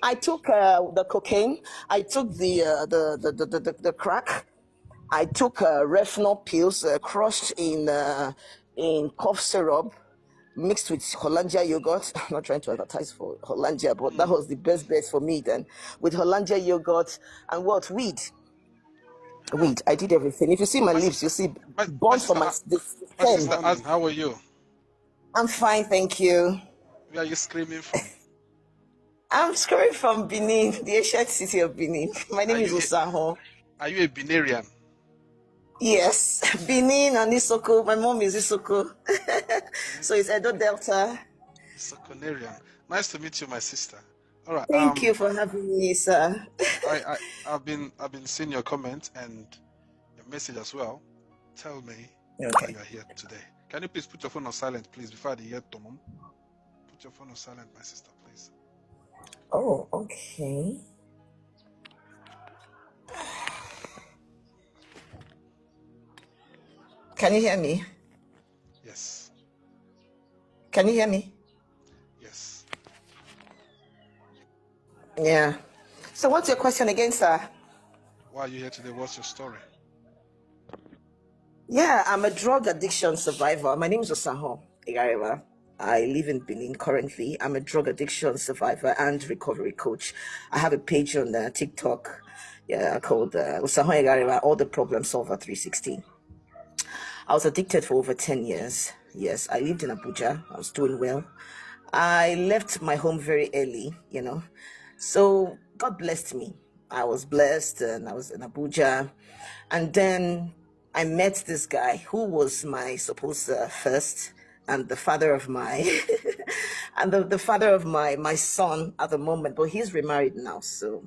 I took the cocaine. I took the crack. I took Refnol pills crushed in cough syrup mixed with Hollandia yogurt. I'm not trying to advertise for Hollandia, but that Mm. was the best bet for me then. With Hollandia yogurt and what? Weed. Oh, Weed. I did everything. If you see my my lips, sister, you see my burns from sister, my the my Good skin. sister, morning. How are you? I'm fine, thank you. where are you screaming from? I'm screaming from Benin, the ancient city of Benin. My Are name is you Osaho. a Binarian? Yes, Benin and Isoko. My mom is Isoko. Okay, So it's Edo okay. Delta. Secondarian. Nice to meet you, my sister. All right. Thank you for having me, sir. I've been seeing your comment and your message as well. Tell me why Okay. you are here today. Can you please put your phone on silent, please, before I hear Tomum? Put your phone on silent, my sister, please. Oh, okay. Can you hear me? Yes, Can you hear me? yes. Yeah. So what's your question again, sir? Why are you here today? What's your story? Yeah, I'm a drug addiction survivor. My name is Osaho Igariwa. I live in Benin currently. I'm a drug addiction survivor and recovery coach. I have a page on TikTok, yeah, called Osaho Igariwa, All the Problem Solver 360. I was addicted for over 10 years. Yes, I lived in Abuja. I was doing well. I left my home very early. So God blessed me. I was blessed and I was in Abuja. And then I met this guy who was my supposed first and the father of my and the father of my son at the moment, but he's remarried now. So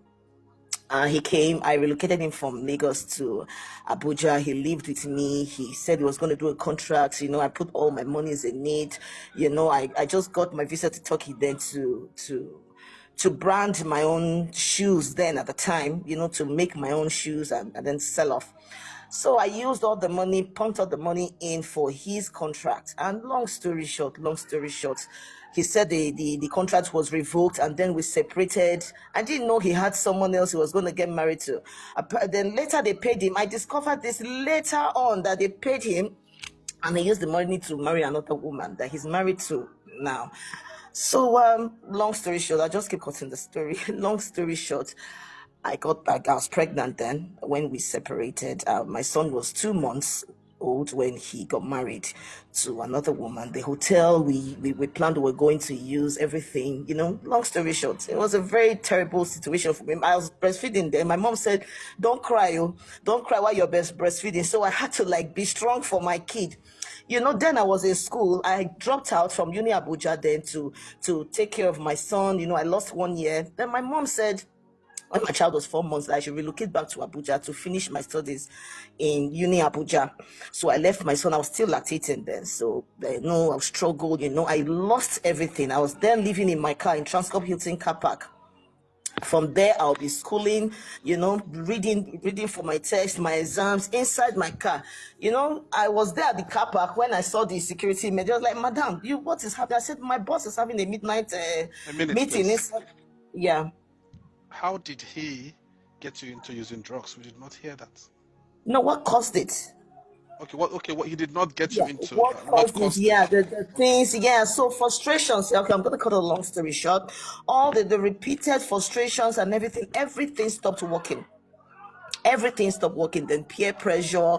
he came, I relocated him from Lagos to Abuja. He lived with me. He said he was going to do a contract. I put all my monies in it. I just got my visa to Turkey then to brand my own shoes then at the time, to make my own shoes and then sell off. So I used all the money, pumped all the money in for his contract. And long story short, he said the contract was revoked and then we separated. I didn't know he had someone else he was going to get married to. Then later they paid him. I discovered this later on that they paid him and he used the money to marry another woman that he's married to now. So, long story short, I just keep cutting the story. Long story short, I got back. I was pregnant then when we separated. My son was 2 months old when he got married to another woman. The hotel we planned we were going to use everything. Long story short, it was a very terrible situation for me. I was breastfeeding then. My mom said, "Don't cry, oh, don't cry while you're breastfeeding." So I had to be strong for my kid. Then I was in school. I dropped out from Uni Abuja then to take care of my son. I lost 1 year. Then my mom said, when my child was 4 months, I should relocate back to Abuja to finish my studies in Uni Abuja. So I left my son. I was still lactating then. So, I struggled. I lost everything. I was then living in my car in Transcorp Hilton car park. From there, I'll be schooling, reading for my test, my exams inside my car. I was there at the car park when I saw the security man. They was like, "Madam, what is happening?" I said, "My boss is having a midnight A minute, meeting please. inside." Yeah. How did he get you into using drugs? We did not hear that. No, what caused it? Okay, what? Okay, what he did not get you Yeah, into? what What caused it? caused it? Yeah, the things. Yeah, so frustrations. Okay, I'm gonna cut a long story short. All the repeated frustrations and everything stopped working. Everything stopped working. Then peer pressure,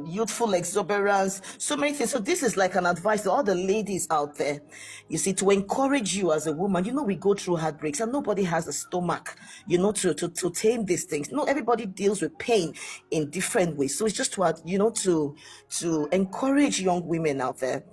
youthful exuberance, so many things. So this is like an advice to all the ladies out there, you see, to encourage you as a woman. We go through heartbreaks and nobody has a stomach, to tame these things. No, everybody deals with pain in different ways. So it's just to encourage young women out there.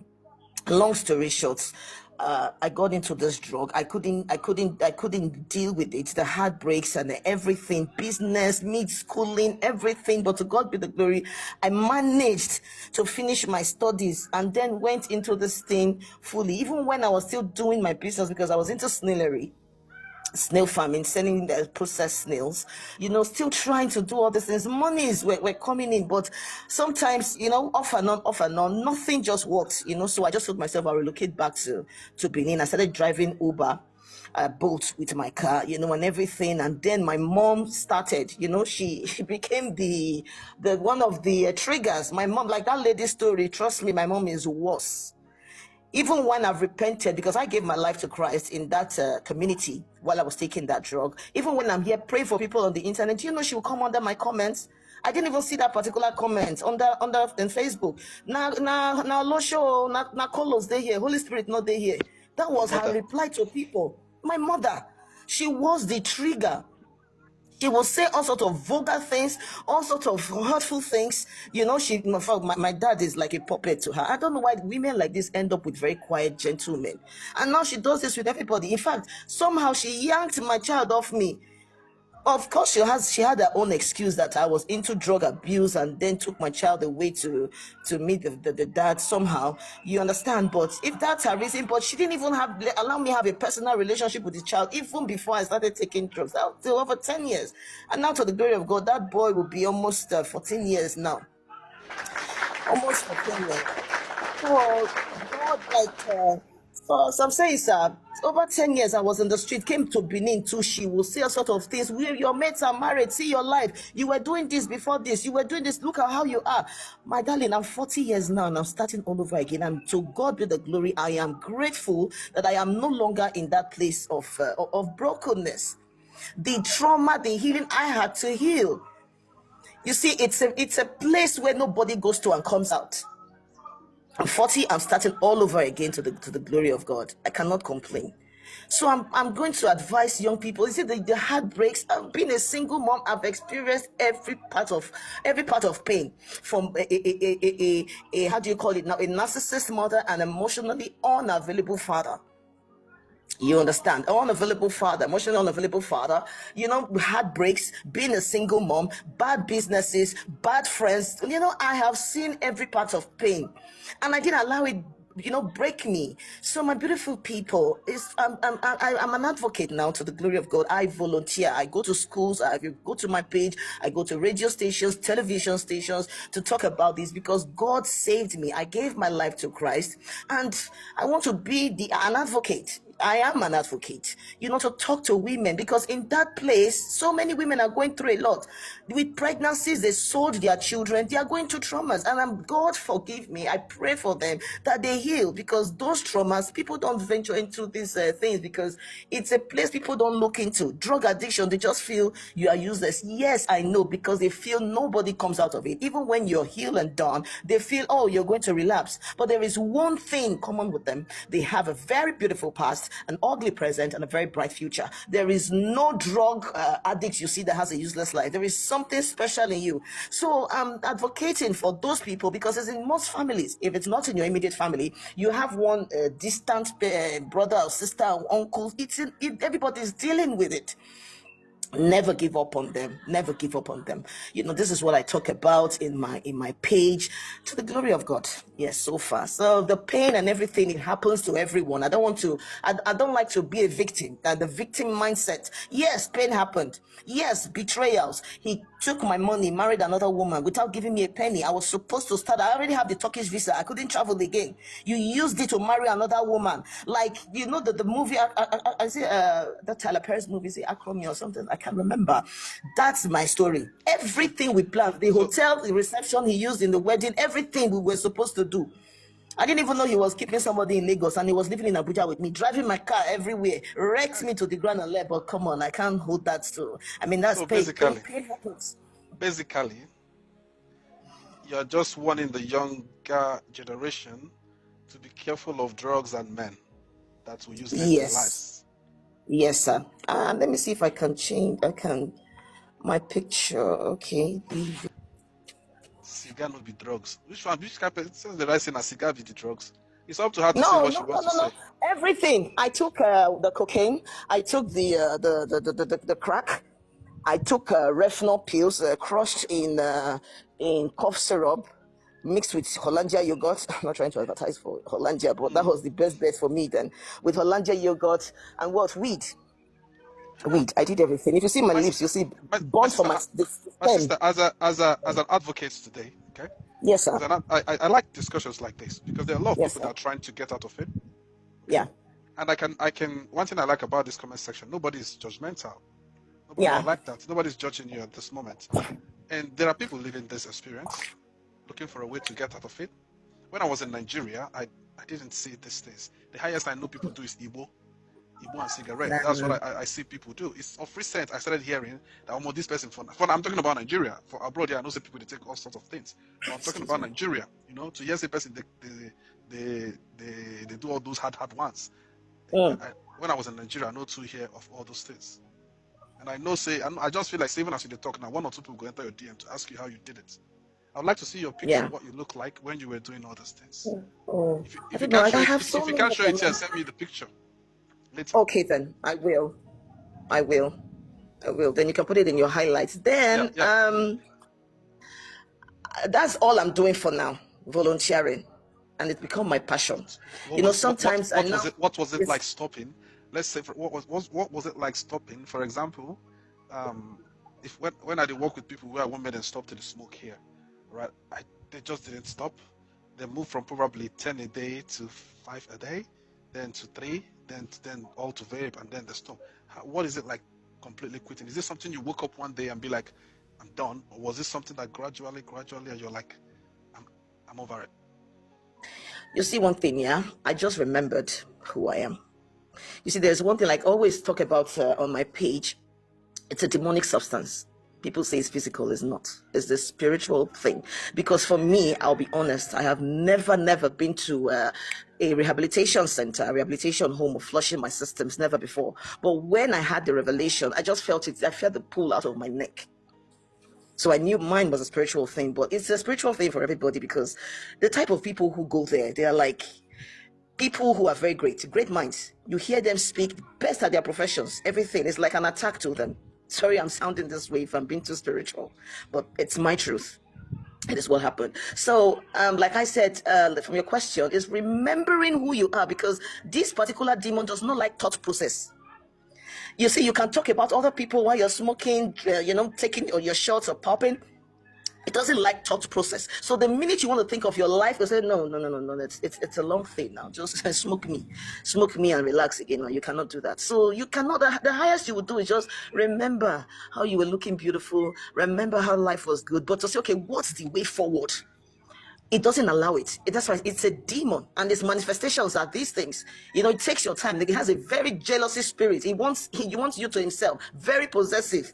Long story short, I got into this drug. I couldn't deal with it, the heartbreaks and everything, business, mid schooling, everything. But to God be the glory, I managed to finish my studies and then went into this thing fully, even when I was still doing my business because I was into snillery, snail farming, selling the processed snails, still trying to do all these things. Monies were coming in, but sometimes, off and on, nothing just worked. So I just told myself I'll relocate back to Benin. I started driving Uber. bolt with my car, and everything. And then my mom started, she became the one of the triggers. My mom, like that lady story, trust me, my mom is worse. Even when I've repented, because I gave my life to Christ in that community while I was taking that drug. Even when I'm here praying for people on the internet, she will come under my comments. I didn't even see that particular comment under in Facebook. Now, Losho, now, Colos, they here. Holy Spirit, not they here. That was her reply to people. My mother, she was the trigger. She will say all sorts of vulgar things, all sorts of hurtful things. My dad is like a puppet to her. I don't know why women like this end up with very quiet gentlemen. And now she does this with everybody. In fact, somehow she yanked my child off me. Of course, she had her own excuse that I was into drug abuse and then took my child away to meet the dad somehow. You understand? But if that's her reason, but she didn't even allow me have a personal relationship with the child even before I started taking drugs. That was still over 10 years. And now, to the glory of God, that boy will be almost 14 years now. Almost 14 years. Oh, God, so I'm saying, sir, over 10 years I was in the street, came to Benin too. She will say a sort of things. Your mates are married, see your life. You were doing this before this. You were doing this. Look at how you are. My darling, I'm 40 years now and I'm starting all over again. And to God be the glory. I am grateful that I am no longer in that place of brokenness. The trauma, the healing I had to heal. You see, it's a place where nobody goes to and comes out. I'm 40, I'm starting all over again to the glory of God. I cannot complain. So I'm going to advise young people. You see, the heartbreaks. I've been a single mom. I've experienced every part of pain, from a how do you call it now, a narcissist mother, an emotionally unavailable father. You understand? Unavailable father, emotional unavailable father, heartbreaks, being a single mom, bad businesses, bad friends. I have seen every part of pain, and I didn't allow it, break me. So my beautiful people, I'm an advocate now to the glory of God. I volunteer. I go to schools. I go to my page. I go to radio stations, television stations to talk about this because God saved me. I gave my life to Christ, and I want to be an advocate. I am an advocate, to talk to women, because in that place, so many women are going through a lot. With pregnancies, they sold their children. They are going through traumas, and God forgive me. I pray for them that they heal, because those traumas, people don't venture into these things because it's a place people don't look into. Drug addiction, they just feel you are useless. Yes, I know, because they feel nobody comes out of it. Even when you're healed and done, they feel, oh, you're going to relapse. But there is one thing common with them. They have a very beautiful past, an ugly present, and a very bright future. There is no drug addict you see that has a useless life. There is something special in you. So I'm advocating for those people, because it's in most families. If it's not in your immediate family, you have one distant brother or sister or uncle. Everybody's dealing with it. Never give up on them. Never give up on them. This is what I talk about in my page, to the glory of God. Yes, so far. So the pain and everything, it happens to everyone. I don't like to be a victim. The victim mindset. Yes, pain happened. Yes, betrayals. He took my money, married another woman without giving me a penny. I was supposed to start. I already have the Turkish visa. I couldn't travel again. You used it to marry another woman. Like, the movie, I see that Tyler Perry's movie, is it Acromy or something? I can't remember. That's my story. Everything we planned, the hotel, the reception he used in the wedding, everything we were supposed to do. I didn't even know he was keeping somebody in Lagos, and he was living in Abuja with me, driving my car everywhere, wrecked me to the ground and left. But come on, I can't hold that still. That's So pain. basically, you're just warning the younger generation to be careful of drugs and men that will use them in their lives. Yes, sir. Let me see if I can change. My picture. Okay. Cigar not be drugs. Which one? Which kind of says the right saying a cigar be the drugs? It's up to her to say what she wants to say. Everything. I took the cocaine. I took the crack. I took Refnol pills crushed in cough syrup, mixed with Hollandia yogurt. I'm not trying to advertise for Hollandia, but that was the best bet for me then. With Hollandia yogurt and weed. I did everything. If you see my lips, you see burnt from my sister, as an advocate today, okay? Yes, sir. I like discussions like this, because there are a lot of people that are trying to get out of it. Yeah. And one thing I like about this comment section, nobody's judgmental. I Yeah. like that. Nobody's judging you at this moment. And there are people living this experience, looking for a way to get out of it. When I was in Nigeria, I didn't see these things. The highest I know people do is Igbo and cigarette. That's what I see people do. It's of recent I started hearing that almost this person I'm talking about Nigeria. For abroad, yeah, I know some people they take all sorts of things. But I'm talking about Nigeria. You know, to hear a person they do all those hard ones. When I was in Nigeria, I know to hear of all those things. And I just feel like even as you talk now, one or two people go enter your DM to ask you how you did it. I would like to see your picture of what you look like when you were doing all those things. If you can't show it here, send me the picture later. Okay, then I will. Then you can put it in your highlights. Then that's all I'm doing for now, volunteering, and it's become my passion. Sometimes what was it like stopping? Let's say what was it like stopping? For example, when I did work with people where I went and stopped to the smoke here, right? They just didn't stop. They moved from probably 10 a day to 5 a day, then to 3, then all to vape, and then they stop. What is it like completely quitting? Is this something you woke up one day and be like, I'm done? Or was this something that gradually, and you're like, I'm over it? You see one thing, yeah? I just remembered who I am. You see, there's one thing I always talk about on my page. It's a demonic substance. People say it's physical. It's not. It's the spiritual thing. Because for me, I'll be honest, I have never been to a rehabilitation center, a rehabilitation home of flushing my systems, never before. But when I had the revelation, I just felt it. I felt the pull out of my neck. So I knew mine was a spiritual thing, but it's a spiritual thing for everybody, because the type of people who go there, they are like people who are very great minds. You hear them speak, best at their professions, everything is like an attack to them. Sorry, I'm sounding this way if I'm being too spiritual, but it's my truth. It is what happened. So, like I said, from your question, is remembering who you are, because this particular demon does not like thought process. You see, you can talk about other people while you're smoking, taking your shots or popping. It doesn't like thought process. So the minute you want to think of your life, you say, no. It's a long thing now. Just smoke me and relax again. No, you cannot do that. So you cannot. The highest you would do is just remember how you were looking beautiful. Remember how life was good. But to say, okay, what's the way forward? It doesn't allow it. That's why it's a demon, and its manifestations are these things. It takes your time. It has a very jealousy spirit. He wants you to himself. Very possessive.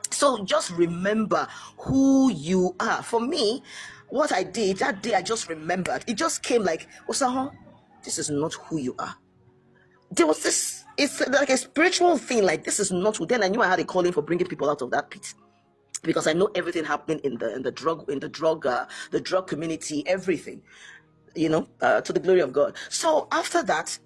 So just remember who you are. For me, what I did that day, I just remembered. It just came like, Osaho, this is not who you are. There was this, it's like a spiritual thing, like this is not who. Then I knew I had a calling for bringing people out of that pit, because I know everything happening in the drug community, everything, to the glory of God. So after that,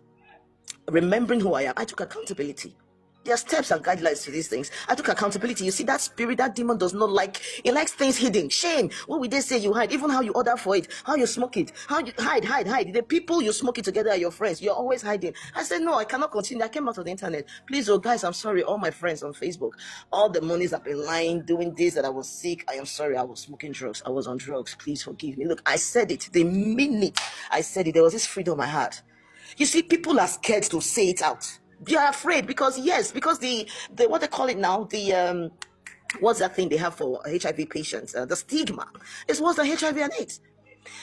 remembering who I am, I took accountability. There are steps and guidelines to these things. I took accountability. You see, that spirit, that demon does not like, it likes things hidden. Shame. What would they say you hide? Even how you order for it, how you smoke it, how you hide. The people you smoke it together are your friends. You're always hiding. I said, no, I cannot continue. I came out of the internet. Please, guys, I'm sorry. All my friends on Facebook, all the monies I've been lying, doing this, that I was sick. I am sorry. I was smoking drugs. I was on drugs. Please forgive me. Look, I said it. The minute I said it, there was this freedom I had. You see, people are scared to say it out. They are afraid because the what they call it now, the what's that thing they have for HIV patients? The stigma is worse than HIV and AIDS.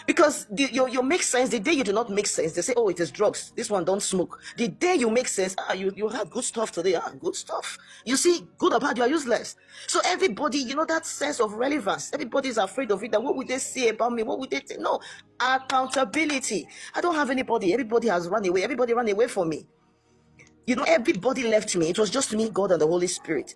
Because you make sense. The day you do not make sense, they say, oh, it is drugs. This one don't smoke. The day you make sense, you have good stuff today. Good stuff. You see, good or bad, you are useless. So everybody, that sense of relevance, everybody is afraid of it. That what would they say about me? What would they say? No, accountability. I don't have anybody. Everybody has run away. Everybody ran away from me. Everybody left me. It was just me, God, and the Holy Spirit.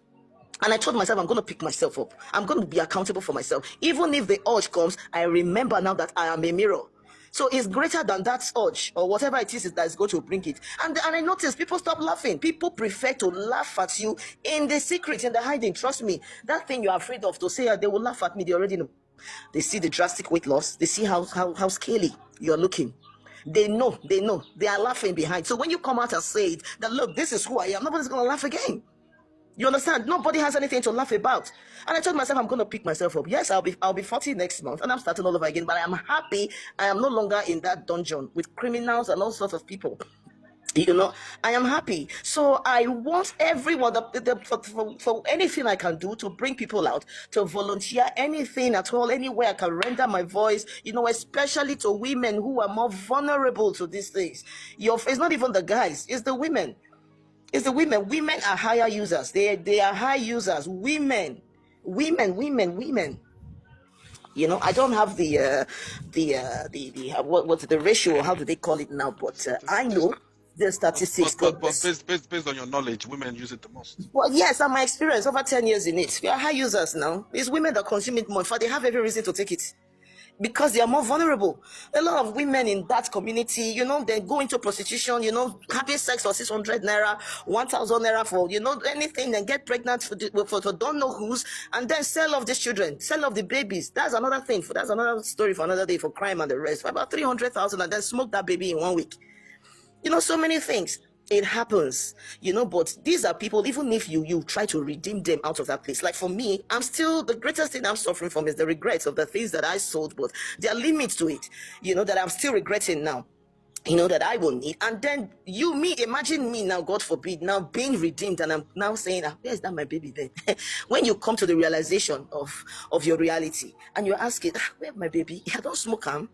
And I told myself, I'm going to pick myself up. I'm going to be accountable for myself. Even if the urge comes, I remember now that I am a mirror. So it's greater than that urge or whatever it is that is going to bring it. And I noticed people stop laughing. People prefer to laugh at you in the secret, in the hiding. Trust me, that thing you're afraid of to say, they will laugh at me. They already know. They see the drastic weight loss. They see how scaly you're looking. They know. They are laughing behind. So when you come out and say it, that look, this is who I am, nobody's going to laugh again. You understand? Nobody has anything to laugh about. And I told myself, I'm going to pick myself up. Yes, I'll be 40 next month, and I'm starting all over again. But I am happy. I am no longer in that dungeon with criminals and all sorts of people. You know, I am happy. So I want everyone for anything I can do to bring people out, to volunteer anything at all, anywhere I can render my voice, especially to women who are more vulnerable to these things. It's not even the guys, it's the women. It's the women. Women are higher users. They are high users. Women. I don't have what's the ratio? How do they call it now? But I know the statistics. But based on your knowledge, women use it the most. Well, yes, and my experience over 10 years in it. We are high users now. It's women that consume it more. In fact, they have every reason to take it because they are more vulnerable. A lot of women in that community, they go into prostitution, having sex for 600 naira, 1,000 naira for, anything, and get pregnant for don't know who's, and then sell off these children, sell off the babies. That's another thing. That's another story for another day, for crime and the rest. For about 300,000, and then smoke that baby in 1 week. So many things. It happens, but these are people, even if you try to redeem them out of that place. Like for me, the greatest thing I'm suffering from is the regrets of the things that I sold, but there are limits to it, that I'm still regretting now, that I will need. And then imagine me now, God forbid, now being redeemed, and I'm now saying, where is that my baby then? When you come to the realization of your reality, and you ask it, where my baby? I don't smoke him.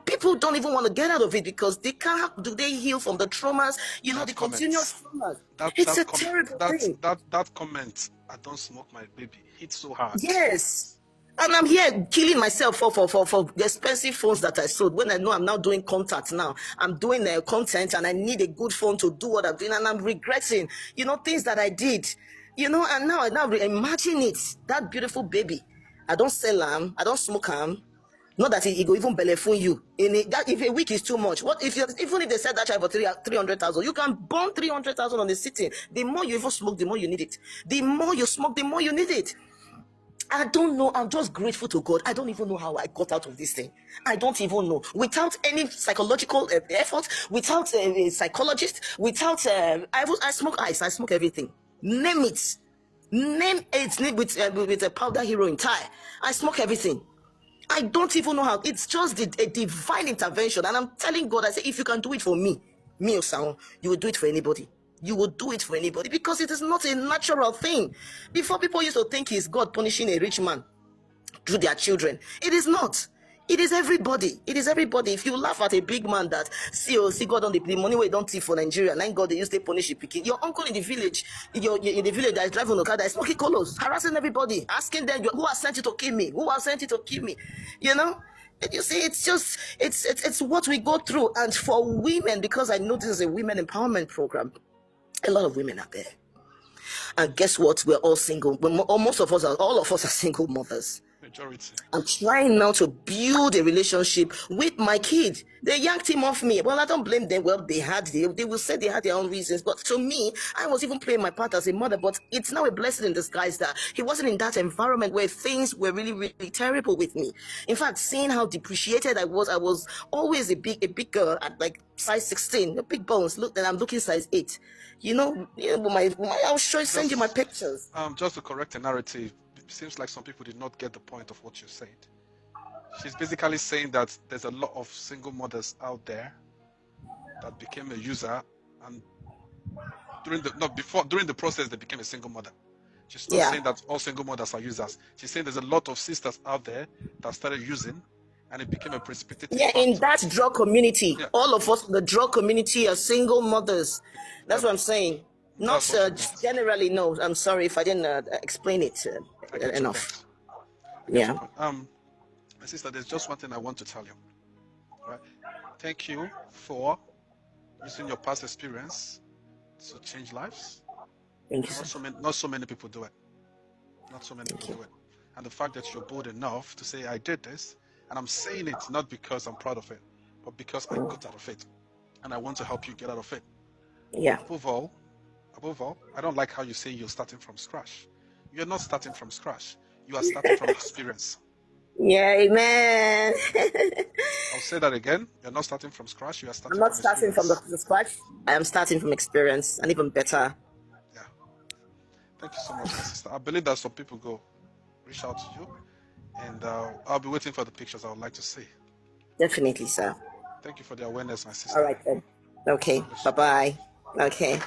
People don't even want to get out of it because they can't. Do they heal from the traumas? The continuous traumas. It's a terrible thing. That comment, I don't smoke my baby, hits so hard. Yes. And I'm here killing myself for the expensive phones that I sold. When I know I'm now doing contact now, I'm doing content, and I need a good phone to do what I'm doing, and I'm regretting, things that I did, and now imagine it, that beautiful baby. I don't sell them, I don't smoke them. Not that he go even belefun you. If a week is too much, even if they said that child for 300,000, you can burn 300,000 on the sitting. The more you even smoke, the more you need it. The more you smoke, the more you need it. I don't know. I'm just grateful to God. I don't even know how I got out of this thing. I don't even know. Without any psychological effort, without a psychologist, without I smoke ice. I smoke everything. Name it. Name it with a powder heroin tie. I smoke everything. I don't even know how. It's just a divine intervention. And I'm telling God, I say, if you can do it for me, Osaon, you will do it for anybody. You will do it for anybody because it is not a natural thing. Before, people used to think it's God punishing a rich man through their children. It is not. It is everybody. It is everybody. If you laugh at a big man that see God on the money where don't thief for Nigeria, and then God they use to punish picking. Your uncle in the village, in the village that is driving on a car that is smoking colors, harassing everybody, asking them who has sent you to kill me, who has sent you to kill me. You see, it's just it's what we go through. And for women, because I know this is a women empowerment program, a lot of women are there. And guess what? We're all single. Most of us all of us are single mothers. Majority. I'm trying now to build a relationship with my kid. They yanked him off me. Well, I don't blame them. Well, they will say they had their own reasons. But to me, I was even playing my part as a mother. But it's now a blessing in disguise that he wasn't in that environment where things were really, really terrible with me. In fact, seeing how depreciated I was always a big girl at like size 16, big bones. Look, and I'm looking size 8. I'll send you my pictures. Just to correct the narrative, it seems like some people did not get the point of what you said. She's basically saying that there's a lot of single mothers out there that became a user, and during the process they became a single mother. She's not saying that all single mothers are users. She's saying there's a lot of sisters out there that started using, and it became a precipitating factor. In that drug community, all of us in the drug community are single mothers. That's what I'm saying. Not generally. No, I'm sorry if I didn't explain it enough. My sister, there's just one thing I want to tell you. Right? Thank you for using your past experience to change lives. Thank you. Not so many people do it. Not so many people do it. And the fact that you're bold enough to say, I did this, and I'm saying it not because I'm proud of it, but because I got out of it. And I want to help you get out of it. Yeah. Above all, I don't like how you say you're starting from scratch. You're not starting from scratch. You are starting from experience. Yeah, amen. I'll say that again. You're not starting from scratch. You are starting. I'm not starting from the scratch. I am starting from experience, and even better. Yeah. Thank you so much, my sister. I believe that some people go reach out to you, and I'll be waiting for the pictures I would like to see. Definitely, sir. Thank you for the awareness, my sister. All right then. Okay, God bless bye you. bye. Okay.